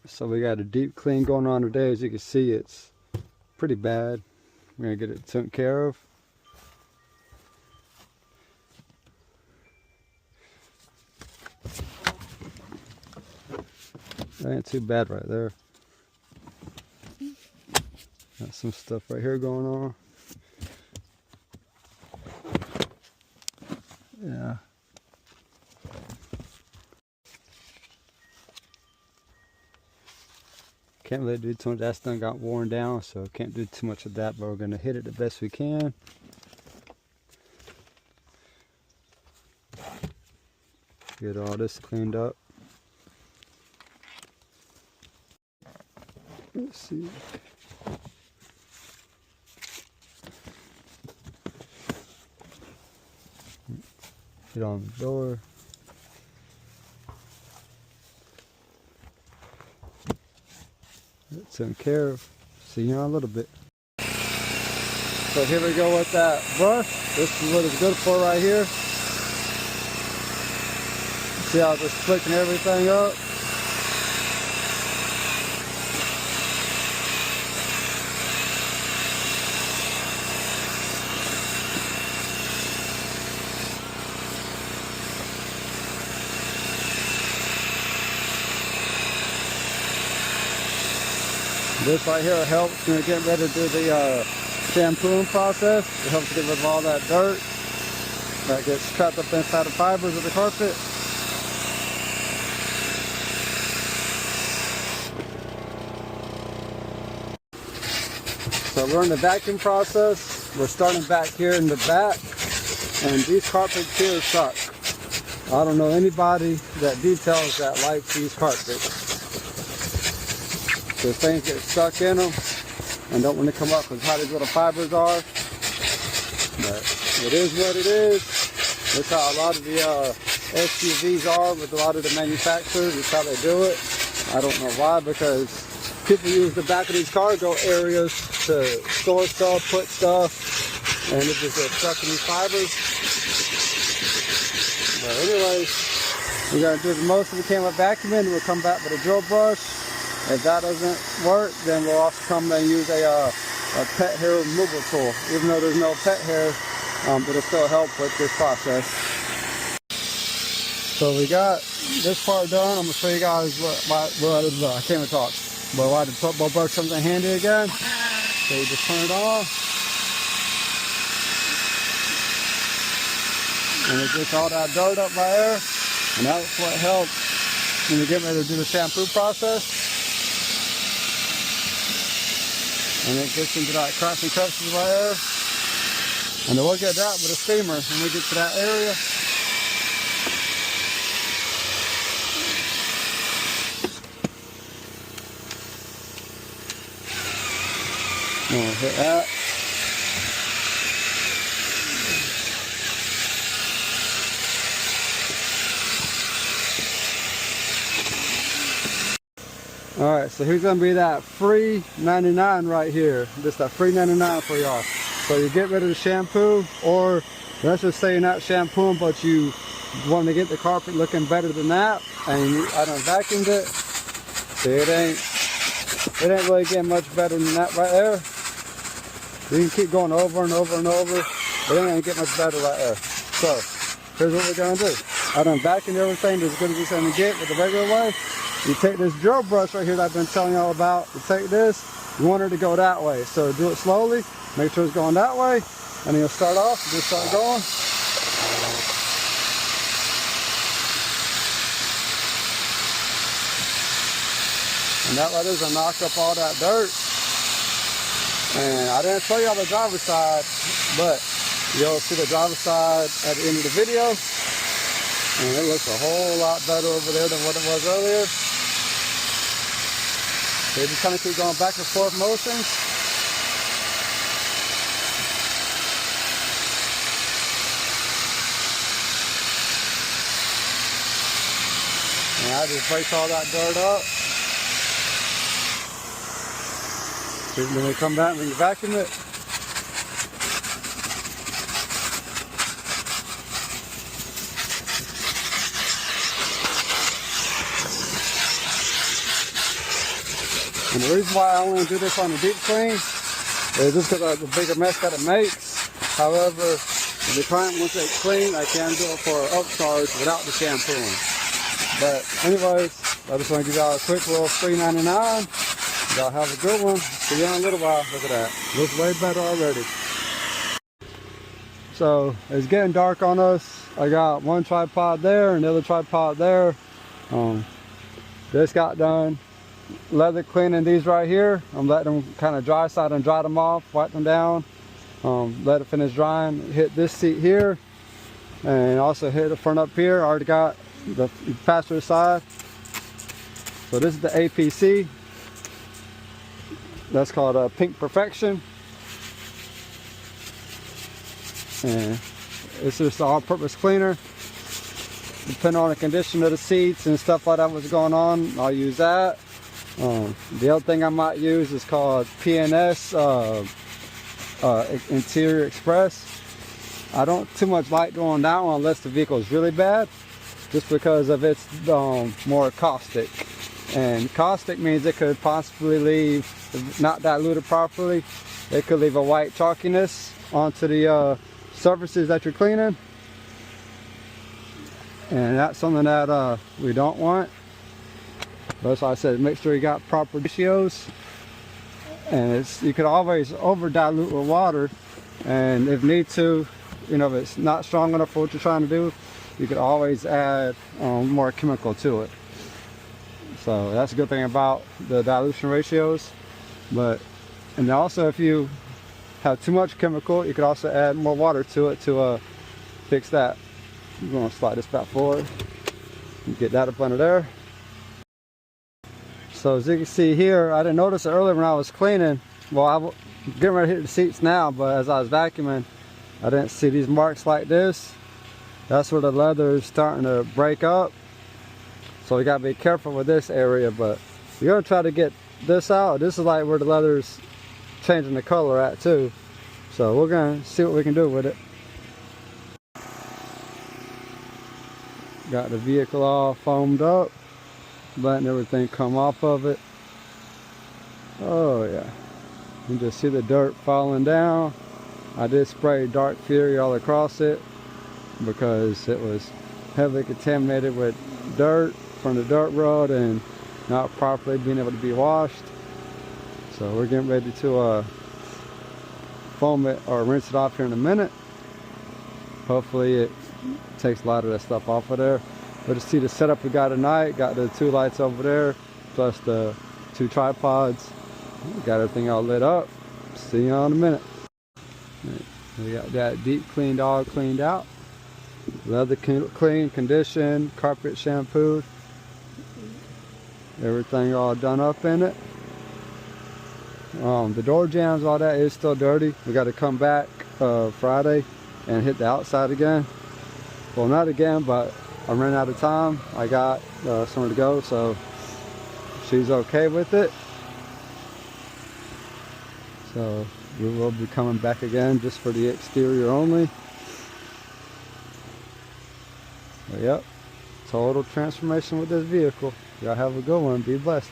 So we got a deep clean going on today. As you can see, it's pretty bad. We're gonna get it taken care of. That ain't too bad right there. Got some stuff right here going on. Yeah. Can't really do too much. That stuff got worn down, so can't do too much of that, but we're gonna hit it the best we can. Get all this cleaned up. Let's see. Get on the door. It's taken care of. See you in a little bit. So here we go with that brush. This is what it's good for right here. See how it's just flicking everything up. This right here helps when you're getting ready to do the shampooing process. It helps get rid of all that dirt that gets trapped up inside the fibers of the carpet. So we're in the vacuum process. We're starting back here in the back, and these carpets here suck. I don't know anybody that details that likes these carpets. The things get stuck in them and don't want to come up because how these little fibers are. But it is what it is. That's how a lot of the SUVs are with a lot of the manufacturers. That's how they do it. I don't know why, because people use the back of these cargo areas to store stuff, put stuff, and it just gets stuck in these fibers. But anyways, we're going to do the most we can with vacuuming. We'll come back with a drill brush. If that doesn't work, then we'll also come and use a pet hair removal tool. Even though there's no pet hair, it'll still help with this process. So we got this part done. I'm going to show you guys what I can't even talk. But why the football brush something handy again. So you just turn it on. And it gets all that dirt up right there. And that's what helps when you get ready to do the shampoo process. And it gets into that cracks and crevices right there. And then we'll get that with a steamer when we get to that area. I'm gonna hit that. Alright, so here's going to be that free 99 right here. Just that free 99 for y'all. So you get rid of the shampoo, or let's just say you're not shampooing, but you want to get the carpet looking better than that, and I done vacuumed it. See, it ain't really getting much better than that right there. You can keep going over and over and over, but it ain't going to get much better right there. So, here's what we're going to do. I done vacuumed everything as good as it's going to get with the regular way. You take this drill brush right here that I've been telling y'all about. You take this, you want it to go that way. So do it slowly, make sure it's going that way, and then you'll start off, just start going. And that right there is going to knock up all that dirt. And I didn't show y'all the driver's side, but you'll see the driver's side at the end of the video. And it looks a whole lot better over there than what it was earlier. So you just kind of keep going back and forth motions. And I just break all that dirt up. So then we come back and we vacuum it. And the reason why I only do this on a deep clean is just because of the bigger mess that it makes. However, if the client wants it clean, I can do it for an upcharge without the shampooing. But anyways, I just want to give y'all a quick little $3.99. Y'all have a good one. See you in a little while. Look at that. Looks way better already. So it's getting dark on us. I got one tripod there and the other tripod there. This got done. Leather cleaning these right here. I'm letting them kind of dry, so I done dry them off, wipe them down, let it finish drying. Hit this seat here and also hit the front up here. I already got the passenger side. So this is the APC. That's called Pink Perfection. And it's just an all-purpose cleaner. Depending on the condition of the seats and stuff like that what's going on, I'll use that. The other thing I might use is called PNS Interior Express. I don't too much like doing that one unless the vehicle is really bad, just because of its more caustic. And caustic means it could possibly leave, if not diluted properly, it could leave a white chalkiness onto the surfaces that you're cleaning. And that's something that we don't want. That's why I said make sure you got proper ratios. And you could always over dilute with water, and if need to, you know, if it's not strong enough for what you're trying to do, you could always add more chemical to it. So that's a good thing about the dilution ratios. And also if you have too much chemical, you could also add more water to it to fix that. I'm going to slide this back forward and get that up under there. So as you can see here, I didn't notice it earlier when I was cleaning. Well, I'm getting ready to hit the seats now, but as I was vacuuming, I didn't see these marks like this. That's where the leather is starting to break up. So we got to be careful with this area, but you're going to try to get this out. This is like where the leather's changing the color at too. So we're going to see what we can do with it. Got the vehicle all foamed up, letting everything come off of it. Oh yeah, you can just see the dirt falling down. I did spray Dark Fury all across it because it was heavily contaminated with dirt from the dirt road and not properly being able to be washed. So we're getting ready to foam it or rinse it off here in a minute. Hopefully it takes a lot of that stuff off of there. But to see the setup we got tonight, got the 2 lights over there, plus the 2 tripods. Got everything all lit up. See you in a minute. We got that deep cleaned, all cleaned out. Leather clean, conditioned, carpet shampooed. Everything all done up in it. The door jambs, all that is still dirty. We got to come back Friday and hit the outside again. Well, not again, but I'm running out of time. I got somewhere to go, so she's okay with it. So we will be coming back again just for the exterior only. But yep, total transformation with this vehicle. Y'all have a good one. Be blessed.